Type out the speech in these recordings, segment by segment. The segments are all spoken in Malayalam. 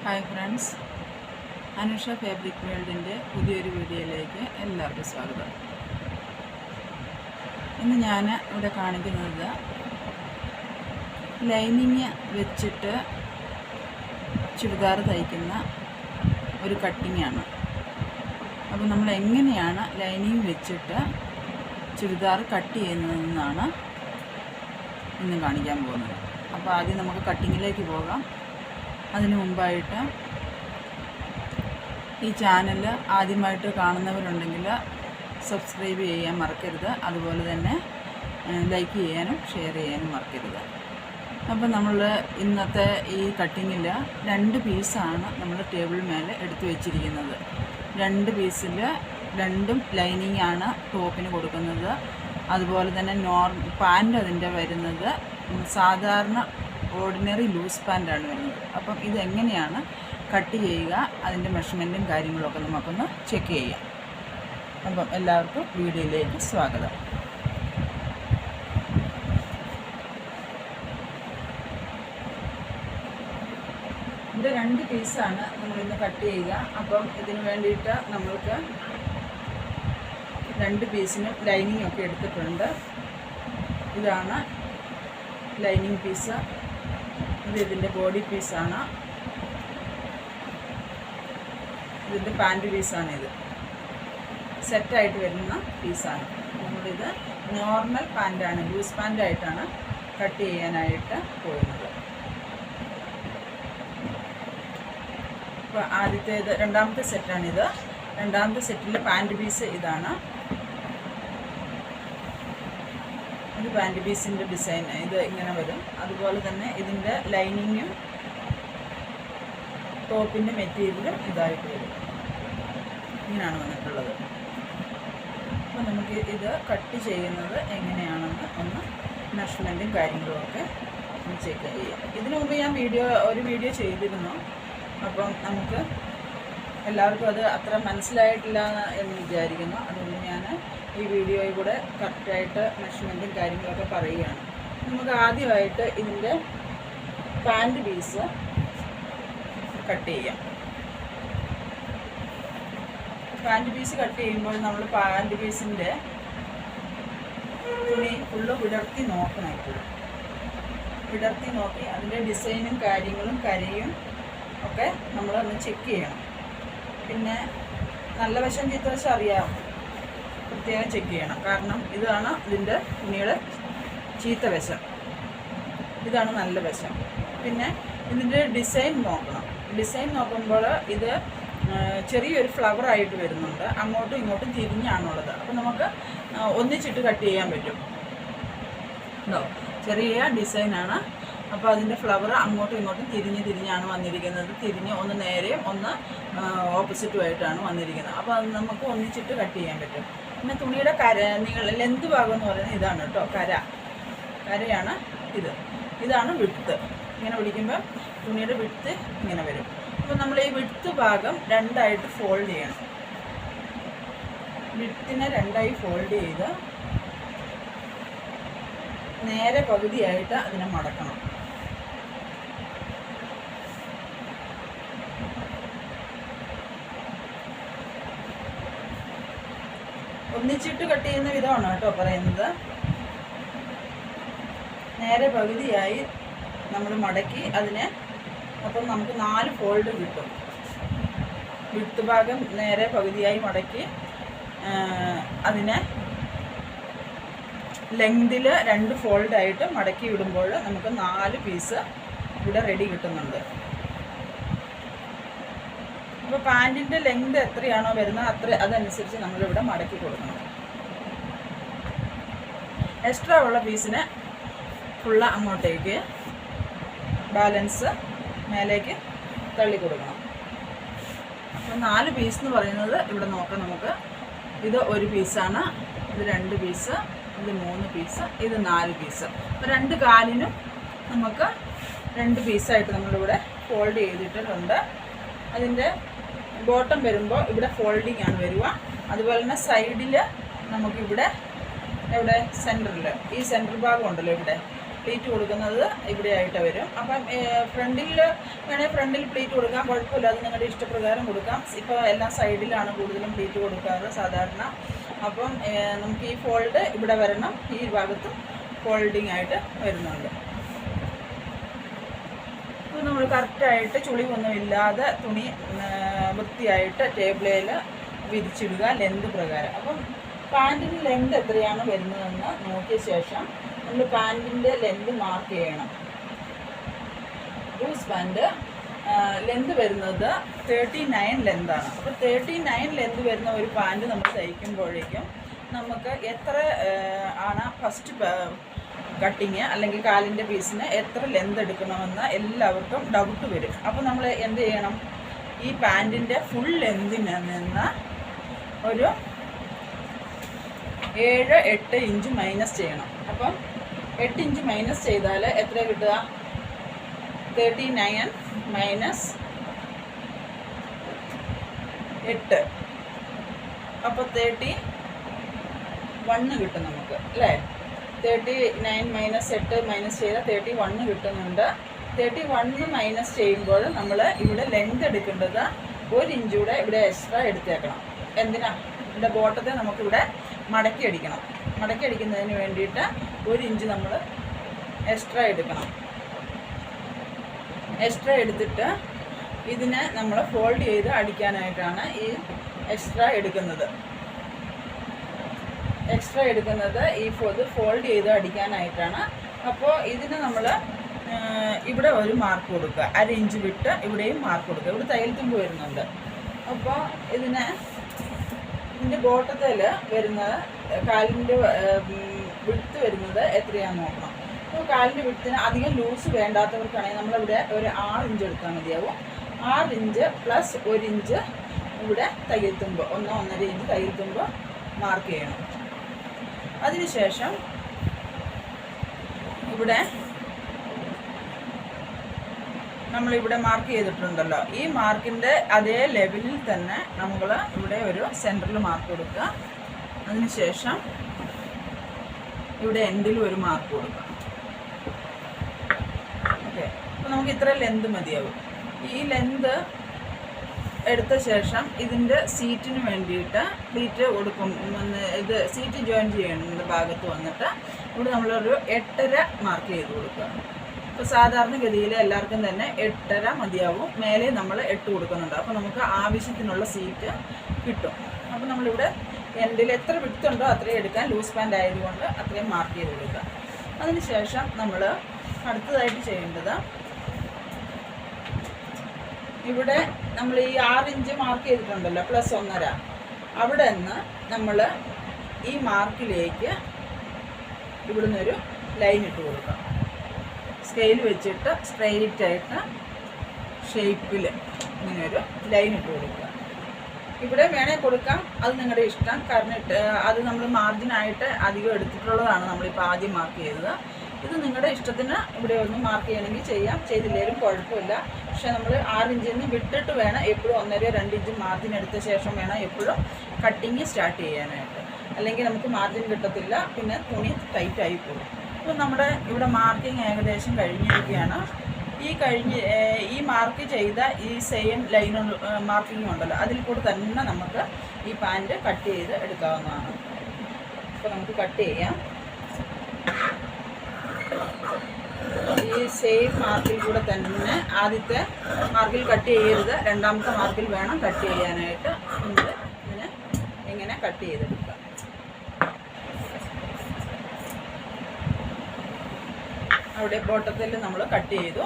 ഹായ് ഫ്രണ്ട്സ്, അനുഷ ഫാബ്രിക് വേൾഡിൻ്റെ പുതിയൊരു വീഡിയോയിലേക്ക് എല്ലാവർക്കും സ്വാഗതം. ഇന്ന് ഞാൻ ഇവിടെ കാണിക്കുന്നത് ലൈനിങ് വെച്ചിട്ട് ചുരിദാർ തയ്ക്കുന്ന ഒരു കട്ടിങ്ങാണ്. അപ്പോൾ നമ്മൾ എങ്ങനെയാണ് ലൈനിങ് വെച്ചിട്ട് ചുരിദാർ കട്ട് ചെയ്യുന്നതെന്നാണ് ഇന്ന് കാണിക്കാൻ പോകുന്നത്. അപ്പോൾ ആദ്യം നമുക്ക് കട്ടിങ്ങിലേക്ക് പോകാം. അതിനു മുമ്പായിട്ട് ഈ ചാനൽ ആദ്യമായിട്ട് കാണുന്നവരുണ്ടെങ്കിൽ സബ്സ്ക്രൈബ് ചെയ്യാൻ മറക്കരുത്. അതുപോലെ തന്നെ ലൈക്ക് ചെയ്യാനും ഷെയർ ചെയ്യാനും മറക്കരുത്. അപ്പോൾ നമ്മൾ ഇന്നത്തെ ഈ കട്ടിങ്ങിൽ 2 പീസാണ് നമ്മൾ ടേബിൾ മേലെ എടുത്തു വെച്ചിരിക്കുന്നത്. 2 പീസിൽ 2ഉം ലൈനിങ് ആണ് ടോപ്പിന് കൊടുക്കുന്നത്. അതുപോലെ തന്നെ പാൻറ് അതിൻ്റെ വരുന്നത് സാധാരണ ഓർഡിനറി ലൂസ് പാൻറ്റാണ് വരുന്നത്. അപ്പം ഇതെങ്ങനെയാണ് കട്ട് ചെയ്യുക, അതിൻ്റെ മെഷർമെൻറ്റും കാര്യങ്ങളൊക്കെ നമുക്കൊന്ന് ചെക്ക് ചെയ്യാം. അപ്പം എല്ലാവർക്കും വീഡിയോയിലേക്ക് സ്വാഗതം. ഇത് 2 പീസാണ് നമ്മളിന്ന് കട്ട് ചെയ്യുക. അപ്പം ഇതിന് വേണ്ടിയിട്ട് നമ്മൾക്ക് 2 പീസിനും ലൈനിങ് ഒക്കെ എടുത്തിട്ടുണ്ട്. ഇതാണ് ലൈനിങ് പീസ്. ഇതിൻ്റെ ബോഡി പീസാണ്. ഇതിൻ്റെ പാൻറ് പീസാണ്. ഇത് സെറ്റായിട്ട് വരുന്ന പീസാണ്. നമ്മളിത് നോർമൽ പാൻറ്റാണ്, ലൂസ് പാൻറ്റായിട്ടാണ് കട്ട് ചെയ്യാനായിട്ട് പോകുന്നത്. അപ്പോൾ രണ്ടാമത്തെ സെറ്റാണിത്. രണ്ടാമത്തെ സെറ്റിൽ പാൻറ് പീസ് ഇതാണ്. ഇത് പാൻറ് പീസിൻ്റെ ഡിസൈൻ ഇത് ഇങ്ങനെ വരും. അതുപോലെ തന്നെ ഇതിൻ്റെ ലൈനിങ്ങും ടോപ്പിൻ്റെ മെറ്റീരിയലും ഇതായിട്ട് വരും. ഇങ്ങനെയാണ് വന്നിട്ടുള്ളത്. അപ്പോൾ നമുക്ക് ഇത് കട്ട് ചെയ്യുന്നത് എങ്ങനെയാണെന്ന് ഒന്ന് മെഷർമെൻറ്റും കാര്യങ്ങളുമൊക്കെ ചെക്ക് ചെയ്യാം. ഇതിനു മുമ്പ് ഞാൻ ഒരു വീഡിയോ ചെയ്തിരുന്നു. അപ്പം നമുക്ക് എല്ലാവർക്കും അത് അത്ര മനസ്സിലായിട്ടില്ല എന്ന് വിചാരിക്കുന്നു. അതുകൊണ്ട് ഞാൻ ഈ വീഡിയോയിൽ കൂടെ കറക്റ്റായിട്ട് മെഷർമെൻറ്റും കാര്യങ്ങളൊക്കെ പറയുകയാണ്. നമുക്ക് ആദ്യമായിട്ട് ഇതിൻ്റെ പാൻറ് പീസ് കട്ട് ചെയ്യാം. പാൻറ് പീസ് കട്ട് ചെയ്യുമ്പോൾ നമ്മൾ പാൻറ് പീസിൻ്റെ തുണി ഫുള്ള് വിടർത്തി നോക്കണം. എപ്പോഴും വിടർത്തി നോക്കി അതിൻ്റെ ഡിസൈനും കാര്യങ്ങളും കരയും ഒക്കെ നമ്മളൊന്ന് ചെക്ക് ചെയ്യണം. പിന്നെ നല്ല വശം ചീത്ത വശം അറിയാം, പ്രത്യേകം ചെക്ക് ചെയ്യണം. കാരണം ഇതാണ് ഇതിൻ്റെ തുണിയുടെ ചീത്ത വശം, ഇതാണ് നല്ല വശം. പിന്നെ ഇതിൻ്റെ ഡിസൈൻ നോക്കണം. ഡിസൈൻ നോക്കുമ്പോൾ ഇത് ചെറിയൊരു ഫ്ലവറായിട്ട് വരുന്നുണ്ട്. അങ്ങോട്ടും ഇങ്ങോട്ടും തിരിഞ്ഞാണുള്ളത്. അപ്പോൾ നമുക്ക് ഒന്നിച്ചിട്ട് കട്ട് ചെയ്യാൻ പറ്റും. ചെറിയ ഡിസൈനാണ്. അപ്പോൾ അതിൻ്റെ ഫ്ലവർ അങ്ങോട്ടും ഇങ്ങോട്ടും തിരിഞ്ഞാണ് വന്നിരിക്കുന്നത്. തിരിഞ്ഞ് ഒന്ന് നേരെയും ഒന്ന് ഓപ്പോസിറ്റുമായിട്ടാണ് വന്നിരിക്കുന്നത്. അപ്പോൾ അത് നമുക്ക് ഒന്നിച്ചിട്ട് കട്ട് ചെയ്യാൻ പറ്റും. പിന്നെ തുണിയുടെ ലെന്ത് ഭാഗം എന്ന് പറയുന്നത് ഇതാണ് കേട്ടോ. കരയാണ് ഇത്. ഇതാണ് വിഡ്ത്ത്. ഇങ്ങനെ പിടിക്കുമ്പോൾ തുണിയുടെ വിഡ്ത്ത് ഇങ്ങനെ വരും. അപ്പോൾ നമ്മൾ ഈ വിഡ്ത്ത് ഭാഗം 2ആയിട്ട് ഫോൾഡ് ചെയ്യണം. വിഡ്ത്തിനെ 2ആയി ഫോൾഡ് ചെയ്ത് നേരെ പകുതിയായിട്ട് അതിനെ മടക്കണം. ഒന്നിച്ചിട്ട് കട്ട് ചെയ്യുന്ന വിധമാണ് കേട്ടോ പറയുന്നത്. നേരെ പകുതിയായി നമ്മൾ മടക്കി അതിനെ, അപ്പം നമുക്ക് 4 ഫോൾഡ് കിട്ടും. വിഡ്ത്ത് ഭാഗം നേരെ പകുതിയായി മടക്കി അതിനെ ലെങ്തിൽ 2 ഫോൾഡായിട്ട് മടക്കി വിടുമ്പോൾ നമുക്ക് 4 പീസ് ഇവിടെ റെഡി കിട്ടുന്നുണ്ട്. അപ്പോൾ പാൻറ്റിൻ്റെ ലെങ്ത് എത്രയാണോ വരുന്നത് അതനുസരിച്ച് നമ്മളിവിടെ മടക്കി കൊടുക്കണം. എക്സ്ട്രാ ഉള്ള പീസിനെ ഫുള്ള് അങ്ങോട്ടേക്ക് ബാലൻസ് മേലേക്ക് തള്ളി കൊടുക്കണം. അപ്പോൾ 4 പീസ് എന്ന് പറയുന്നത് ഇവിടെ നോക്കാം നമുക്ക്. ഇത് 1 പീസാണ്, ഇത് 2 പീസ്, ഇത് 3 പീസ്, ഇത് 4 പീസ്. അപ്പോൾ 2 കാലിനും നമുക്ക് 2 പീസായിട്ട് നമ്മളിവിടെ ഫോൾഡ് ചെയ്തിട്ടുണ്ട്. അതിൻ്റെ ബോട്ടം വരുമ്പോൾ ഇവിടെ ഫോൾഡിങ് ആണ് വരിക. അതുപോലെ തന്നെ സൈഡിൽ നമുക്കിവിടെ സെൻറ്ററിൽ ഈ സെൻറ്റർ ഭാഗം ഉണ്ടല്ലോ, ഇവിടെ പ്ലീറ്റ് കൊടുക്കുന്നത് ഇവിടെ ആയിട്ട് വരും. അപ്പം ഫ്രണ്ടിൽ വേണേൽ ഫ്രണ്ടിൽ പ്ലീറ്റ് കൊടുക്കാം, കുഴപ്പമില്ല, അത് നിങ്ങളുടെ ഇഷ്ടപ്രകാരം കൊടുക്കാം. ഇപ്പോൾ എല്ലാം സൈഡിലാണ് കൂടുതലും പ്ലീറ്റ് കൊടുക്കാറ് സാധാരണ. അപ്പം നമുക്ക് ഈ ഫോൾഡ് ഇവിടെ വരണം, ഈ ഭാഗത്തും ഫോൾഡിങ് ആയിട്ട് വരുന്നുണ്ട്. അപ്പോൾ നമ്മൾ കറക്റ്റായിട്ട് ചുളിവൊന്നും ഇല്ലാതെ തുണി വൃത്തിയായിട്ട് ടേബിളിൽ വിരിച്ചിടുക ലെന്ത് പ്രകാരം. അപ്പം പാൻറ്റിന് ലെന്ത് എത്രയാണ് വരുന്നതെന്ന് നോക്കിയ ശേഷം നമ്മൾ പാൻറ്റിൻ്റെ ലെന്ത് മാർക്ക് ചെയ്യണം. ലൂസ് പാൻറ്റ് ലെന്ത് വരുന്നത് 39 ലെന്താണ്. അപ്പോൾ 39 ലെന്ത് വരുന്ന ഒരു പാൻറ്റ് നമ്മൾ തയ്ക്കുമ്പോഴേക്കും നമുക്ക് എത്ര ആണ് ഫസ്റ്റ് കട്ടിങ് അല്ലെങ്കിൽ കാലിൻ്റെ പീസിന് എത്ര ലെന്ത് എടുക്കണമെന്ന് എല്ലാവർക്കും ഡൗട്ട് വരും. അപ്പോൾ നമ്മൾ എന്ത് ചെയ്യണം, ഈ പാൻറ്റിൻ്റെ ഫുൾ ലെന്തിൽ നിന്ന് ഒരു 7-8 ഇഞ്ച് മൈനസ് ചെയ്യണം. അപ്പം 8 ഇഞ്ച് മൈനസ് ചെയ്താൽ എത്ര കിട്ടുക? 39 മൈനസ് 8, അപ്പോൾ 31 കിട്ടും നമുക്ക്, അല്ലേ? 39 മൈനസ് 8 മൈനസ് ചെയ്താൽ 31 കിട്ടുന്നുണ്ട്. 31 മൈനസ് ചെയ്യുമ്പോൾ നമ്മൾ ഇവിടെ ലെങ്ത് എടുക്കേണ്ടത് 1 ഇഞ്ച് കൂടെ ഇവിടെ എക്സ്ട്രാ എടുത്തേക്കണം. എന്തിനാ? ഇവിടെ ബോട്ടത്തെ നമുക്കിവിടെ മടക്കി അടിക്കണം. മടക്കി അടിക്കുന്നതിന് വേണ്ടിയിട്ട് 1 ഇഞ്ച് നമ്മൾ എക്സ്ട്രാ എടുക്കണം. എക്സ്ട്രാ എടുത്തിട്ട് ഇതിനെ നമ്മൾ ഫോൾഡ് ചെയ്ത് അടിക്കാനായിട്ടാണ് ഈ എക്സ്ട്രാ എടുക്കുന്നത്. എക്സ്ട്രാ എടുക്കുന്നത് ഈ ഫോൾഡ് ചെയ്ത് അടിക്കാനായിട്ടാണ്. അപ്പോൾ ഇതിന് നമ്മൾ ഇവിടെ ഒരു മാർക്ക് കൊടുക്കുക, 1/2 ഇഞ്ച് വിട്ട് ഇവിടെയും മാർക്ക് കൊടുക്കുക. ഇവിടെ തയ്യൽ തുമ്പ് വരുന്നുണ്ട്. അപ്പോൾ ഇതിൻ്റെ ബോട്ടത്തിൽ വരുന്നത് കാലിൻ്റെ വിഡ്ത്ത് വരുന്നത് എത്രയാണെന്ന് നോക്കണം. അപ്പോൾ കാലിൻ്റെ വിഡ്ത്തിന് അധികം ലൂസ് വേണ്ടാത്തവർക്കാണെങ്കിൽ നമ്മളിവിടെ ഒരു 6 ഇഞ്ച് എടുത്താൽ മതിയാവും. 6 ഇഞ്ച് പ്ലസ് 1 ഇഞ്ച് ഇവിടെ തയ്യൽ തുമ്പ്, 1-1.5 ഇഞ്ച് തയ്യൽ തുമ്പ് മാർക്ക് ചെയ്യണം. അതിനുശേഷം ഇവിടെ നമ്മളിവിടെ മാർക്ക് ചെയ്തിട്ടുണ്ടല്ലോ, ഈ മാർക്കിൻ്റെ അതേ ലെവലിൽ തന്നെ നമ്മൾ ഇവിടെ ഒരു സെൻറ്ററിൽ മാർക്ക് കൊടുക്കുക. അതിനുശേഷം ഇവിടെ എൻഡിൽ ഒരു മാർക്ക് കൊടുക്കുക. ഓക്കെ, അപ്പോൾ നമുക്ക് ഇത്ര ലെന്ത് മതിയാവും. ഈ ലെന്ത് എടുത്ത ശേഷം ഇതിൻ്റെ സീറ്റിന് വേണ്ടിയിട്ട് പ്ലീറ്റ് കൊടുക്കും. ഇത് സീറ്റ് ജോയിൻ ചെയ്യുന്ന ഭാഗത്ത് വന്നിട്ട് ഇവിടെ നമ്മളൊരു 8.5 മാർക്ക് ചെയ്ത് കൊടുക്കുക. ഇപ്പോൾ സാധാരണഗതിയിൽ എല്ലാവർക്കും തന്നെ 8.5 മതിയാവും. മേലെ നമ്മൾ 8 കൊടുക്കുന്നുണ്ട്. അപ്പോൾ നമുക്ക് ആവശ്യത്തിനുള്ള സീറ്റ് കിട്ടും. അപ്പോൾ നമ്മളിവിടെ എൻഡിൽ എത്ര വിട്ടുണ്ടോ അത്രയും എടുക്കാൻ, ലൂസ് പാൻറ്റ് ആയതുകൊണ്ട് അത്രയും മാർക്ക് ചെയ്ത് കൊടുക്കുക. അതിനുശേഷം നമ്മൾ അടുത്തതായിട്ട് ചെയ്യേണ്ടത്, ഇവിടെ നമ്മൾ ഈ 6 ഇഞ്ച് മാർക്ക് ചെയ്തിട്ടുണ്ടല്ലോ പ്ലസ് 1.5, അവിടെ നിന്ന് നമ്മൾ ഈ മാർക്കിലേക്ക് ഇവിടുന്നൊരു ലൈൻ ഇട്ട് കൊടുക്കാം. സ്കെയിൽ വെച്ചിട്ട് സ്ട്രെയിറ്റ് ആയിട്ട് ഷേപ്പിൽ ഇങ്ങനെയൊരു ലൈൻ ഇട്ട് കൊടുക്കുക. ഇവിടെ വേണേൽ കൊടുക്കാം, അത് നിങ്ങളുടെ ഇഷ്ടം. കാരണം അത് നമ്മൾ മാർജിനായിട്ട് അധികം എടുത്തിട്ടുള്ളതാണ് നമ്മളിപ്പോൾ ആദ്യം മാർക്ക് ചെയ്തത്. ഇത് നിങ്ങളുടെ ഇഷ്ടത്തിന് ഇവിടെ ഒന്ന് മാർക്ക് ചെയ്യണമെങ്കിൽ ചെയ്യാം, ചെയ്തില്ലെങ്കിലും കുഴപ്പമില്ല. പക്ഷേ നമ്മൾ 6 ഇഞ്ചിൽ നിന്ന് വിട്ടിട്ട് വേണം എപ്പോഴും 1.5-2 ഇഞ്ച് മാർജിൻ എടുത്ത ശേഷം വേണം എപ്പോഴും കട്ടിങ് സ്റ്റാർട്ട് ചെയ്യാനായിട്ട്. അല്ലെങ്കിൽ നമുക്ക് മാർജിൻ കിട്ടത്തില്ല, പിന്നെ തുണി ടൈറ്റായി പോകും. അപ്പോൾ നമ്മുടെ ഇവിടെ മാർക്കിങ് ഏകദേശം കഴിഞ്ഞിരിക്കുകയാണ്. ഈ മാർക്ക് ചെയ്ത ഈ സെയിം ലൈൻ മാർക്കിംഗ് ഉണ്ടല്ലോ, അതിൽ കൂടെ തന്നെ നമുക്ക് ഈ പാൻറ്റ് കട്ട് ചെയ്ത് എടുക്കാവുന്നതാണ്. അപ്പോൾ നമുക്ക് കട്ട് ചെയ്യാം. ഈ സെയിം മാർക്കിൽ കൂടെ തന്നെ ആദ്യത്തെ മാർക്കിൽ കട്ട് ചെയ്യരുത്, രണ്ടാമത്തെ മാർക്കിൽ വേണം കട്ട് ചെയ്യാനായിട്ട്. നമ്മൾ ഇതിനെ ഇങ്ങനെ കട്ട് ചെയ്തെടുക്കാം. അവിടെ ബോട്ടത്തിൽ നമ്മൾ കട്ട് ചെയ്തു.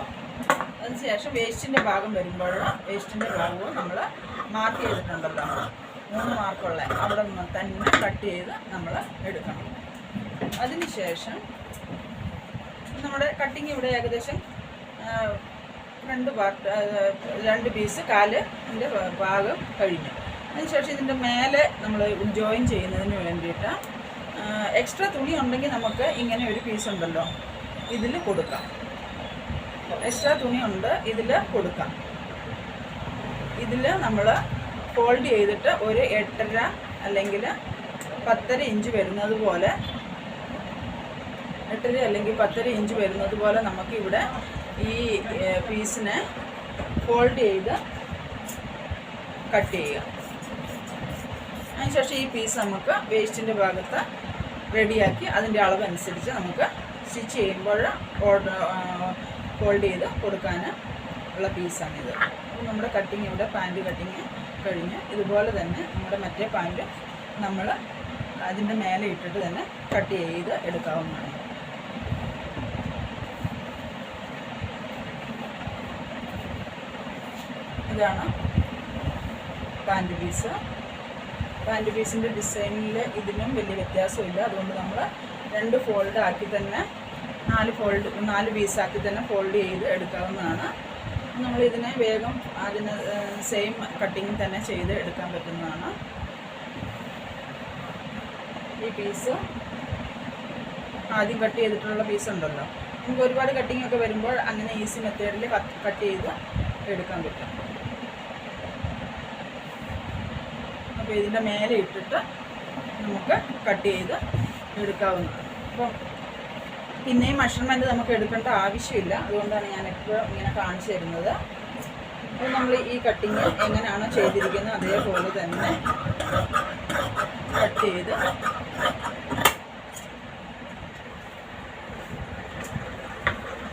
അതിനുശേഷം വേസ്റ്റിൻ്റെ ഭാഗം വരുമ്പോൾ വേസ്റ്റിൻ്റെ ഭാഗവും നമ്മൾ മാർക്ക് ചെയ്തിട്ടുണ്ടല്ലോ, 3 മാർക്കുള്ള അവിടെ തന്നെ കട്ട് ചെയ്ത് നമ്മൾ എടുക്കണം. അതിനുശേഷം നമ്മുടെ കട്ടിങ് ഇവിടെ ഏകദേശം 2 പീസ് കാലിൻ്റെ ഭാഗം കഴിഞ്ഞു. അതിനുശേഷം ഇതിൻ്റെ മേലെ നമ്മൾ ജോയിൻ ചെയ്യുന്നതിന് വേണ്ടിയിട്ട് എക്സ്ട്രാ തുണി ഉണ്ടെങ്കിൽ നമുക്ക് ഇങ്ങനെ ഒരു പീസ് ഉണ്ടല്ലോ ഇതിൽ കൊടുക്കാം. എക്സ്ട്രാ തുണി ഉണ്ട്, ഇതിൽ കൊടുക്കാം. ഇതിൽ നമ്മൾ ഫോൾഡ് ചെയ്തിട്ട് ഒരു 8.5 അല്ലെങ്കിൽ 10.5 ഇഞ്ച് വരുന്നത് പോലെ 8.5 അല്ലെങ്കിൽ 10.5 ഇഞ്ച് വരുന്നത് പോലെ നമുക്കിവിടെ ഈ പീസിനെ ഫോൾഡ് ചെയ്ത് കട്ട് ചെയ്യുക. അതിനുശേഷം ഈ പീസ് നമുക്ക് വേസ്റ്റിൻ്റെ ഭാഗത്ത് റെഡിയാക്കി അതിൻ്റെ അളവനുസരിച്ച് നമുക്ക് സ്റ്റിച്ച് ചെയ്യുമ്പോൾ ഫോൾഡ് ചെയ്ത് കൊടുക്കാൻ ഉള്ള പീസാണിത്. അപ്പോൾ നമ്മുടെ കട്ടിങ് ഇവിടെ പാൻറ്റ് കട്ടിങ് കഴിഞ്ഞ് ഇതുപോലെ തന്നെ നമ്മുടെ മറ്റേ പാൻറ്റ് നമ്മൾ അതിൻ്റെ മേലെ ഇട്ടിട്ട് തന്നെ കട്ട് ചെയ്ത് എടുക്കാവുന്നതാണ്. ഇതാണ് പാൻറ്റ് പീസ്. പാൻറ്റ് പീസിൻ്റെ ഡിസൈനിൽ ഇതിനും വലിയ വ്യത്യാസമില്ല. അതുകൊണ്ട് നമ്മൾ 2 ഫോൾഡ് ആക്കി തന്നെ 4 പീസാക്കി തന്നെ ഫോൾഡ് ചെയ്ത് എടുക്കാവുന്നതാണ്. നമ്മളിതിനെ വേഗം അതിന് സെയിം കട്ടിങ് തന്നെ ചെയ്ത് എടുക്കാൻ പറ്റുന്നതാണ്. ഈ പീസ് ആദ്യം കട്ട് ചെയ്തിട്ടുള്ള പീസ് ഉണ്ടല്ലോ, നമുക്ക് ഒരുപാട് കട്ടിങ് ഒക്കെ വരുമ്പോൾ അങ്ങനെ ഈസി മെത്തേഡിൽ കട്ട് ചെയ്ത് എടുക്കാൻ പറ്റും. അപ്പോൾ ഇതിൻ്റെ മേലെ ഇട്ടിട്ട് നമുക്ക് കട്ട് ചെയ്ത് എടുക്കാവുന്നതാണ്. അപ്പം പിന്നെയും മെഷർമെൻറ്റ് നമുക്ക് എടുക്കേണ്ട ആവശ്യമില്ല. അതുകൊണ്ടാണ് ഞാൻ എപ്പോഴും ഇങ്ങനെ കാണിച്ചു തരുന്നത്. അപ്പോൾ നമ്മൾ ഈ കട്ടിങ് എങ്ങനെയാണോ ചെയ്തിരിക്കുന്നത് അതേപോലെ തന്നെ കട്ട് ചെയ്ത്